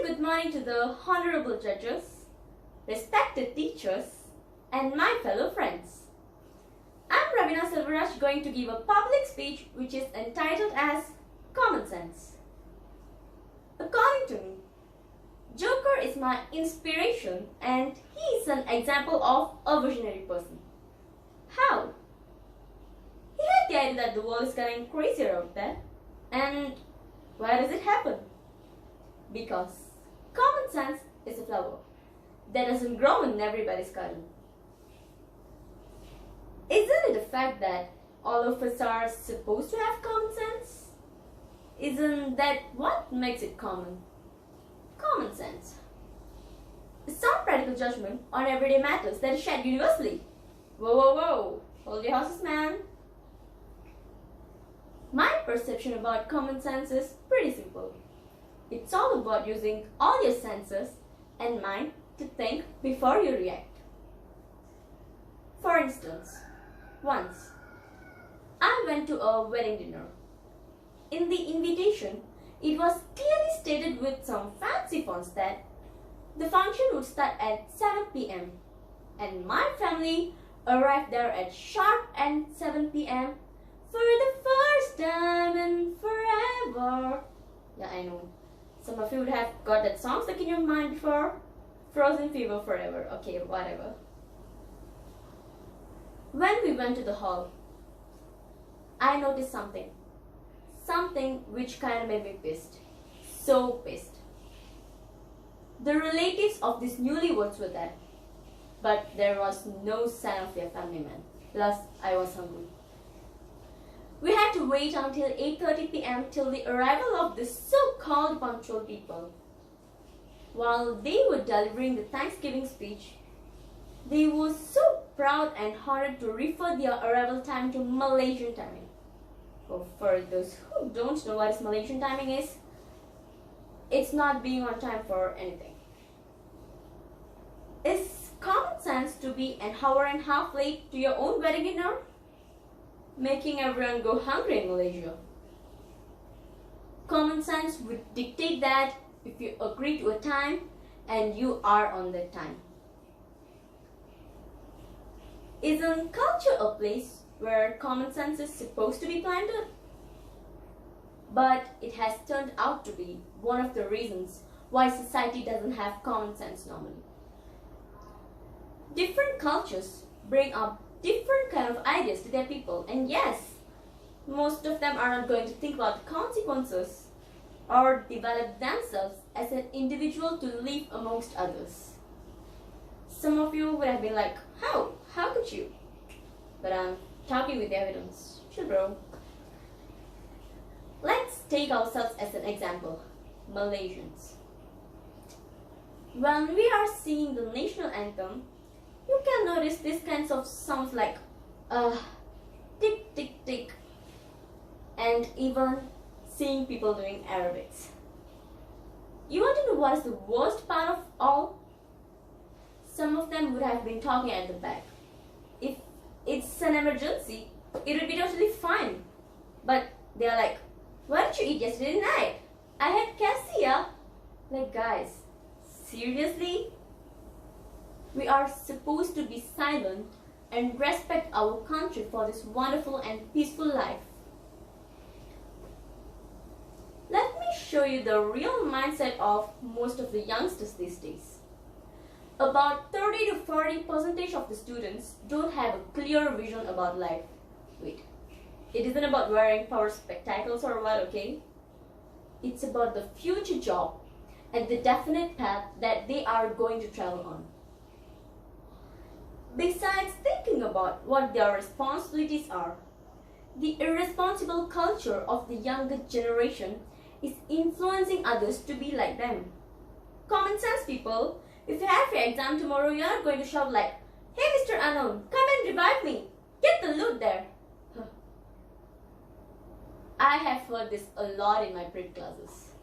very good morning to the honorable judges, respected teachers, and my fellow friends. I'm Raveena going to give a public speech which is entitled as Common Sense. According to me, Joker is my inspiration and he is an example of a visionary person. How? He had the idea that the world is getting crazier out there. And why does it happen? Because common sense is a flower that doesn't grow in everybody's garden. Isn't it a fact that all of us are supposed to have common sense? Isn't that what makes it common? Common sense. Some practical judgment on everyday matters that is shared universally. Whoa, whoa, whoa. Hold your horses, man. My perception about common sense is pretty simple. It's all about using all your senses and mind to think before you react. For instance, once I went to a wedding dinner. In the invitation, it was clearly stated with some fancy fonts that the function would start at 7 p.m. and my family arrived there at sharp and 7 p.m. for the first time in forever. Yeah, I know. Some of you would have got that song stuck in your mind before. Frozen Fever Forever. Okay, whatever. When we went to the hall, I noticed something. Something which kind of made me pissed. So pissed. The relatives of these newlyweds were there. But there was no sign of their family man. Plus, I was hungry. We had to wait until 8:30 p.m. till the arrival of the so-called punctual people. While they were delivering the Thanksgiving speech, they were so proud and honored to refer their arrival time to Malaysian timing. Oh, for those who don't know what Malaysian timing is, it's not being on time for anything. Is common sense to be an hour and a half late to your own wedding dinner? Making everyone go hungry in Malaysia. Common sense would dictate that if you agree to a time and you are on that time. Isn't culture a place where common sense is supposed to be planted? But it has turned out to be one of the reasons why society doesn't have common sense normally. Different cultures bring up different kind of ideas to their people, and yes, most of them are not going to think about the consequences or develop themselves as an individual to live amongst others. Some of you would have been like, how could you? But I'm talking with evidence. Chill, bro. Let's take ourselves as an example. Malaysians. When we are singing the national anthem, you can notice these kinds of sounds like tick, tick, tick, and even seeing people doing aerobics. You want to know what is the worst part of all? Some of them would have been talking at the back. If it's an emergency, it would be totally fine. But they are like, what did you eat yesterday night? I had cassia. Like, guys, seriously? We are supposed to be silent and respect our country for this wonderful and peaceful life. Let me show you the real mindset of most of the youngsters these days. About 30 to 40% of the students don't have a clear vision about life. Wait, it isn't about wearing power spectacles or what, okay? It's about the future job and the definite path that they are going to travel on. Besides thinking about what their responsibilities are, the irresponsible culture of the younger generation is influencing others to be like them. Common sense, people. If you have your exam tomorrow, you're not going to shout like, "Hey Mr. Unknown, come and revive me. Get the loot there." I have heard this a lot in my prep classes.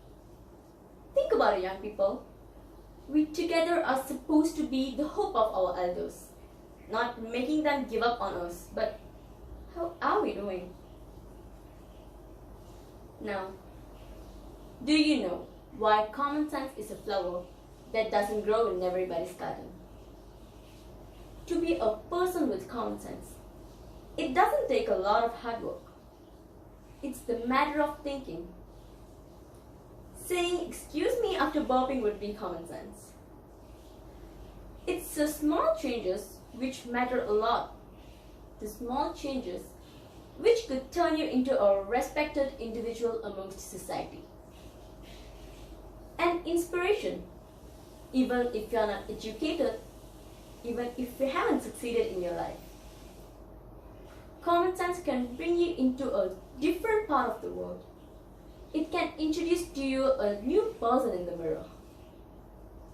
Think about it, young people. We together are supposed to be the hope of our elders. Not making them give up on us, but how are we doing? Now, do you know why common sense is a flower that doesn't grow in everybody's garden. To be a person with common sense, it doesn't take a lot of hard work. It's the matter of thinking. Saying "excuse me" after burping would be common sense. It's the small changes which matter a lot. The small changes which could turn you into a respected individual amongst society. An inspiration, even if you're not educated, even if you haven't succeeded in your life. Common sense can bring you into a different part of the world. It can introduce to you a new person in the mirror.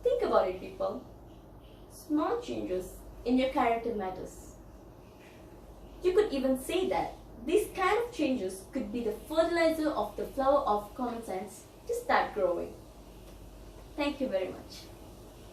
Think about it, people. Small changes in your character matters. You could even say that these kind of changes could be the fertilizer of the flower of common sense to start growing. Thank you very much.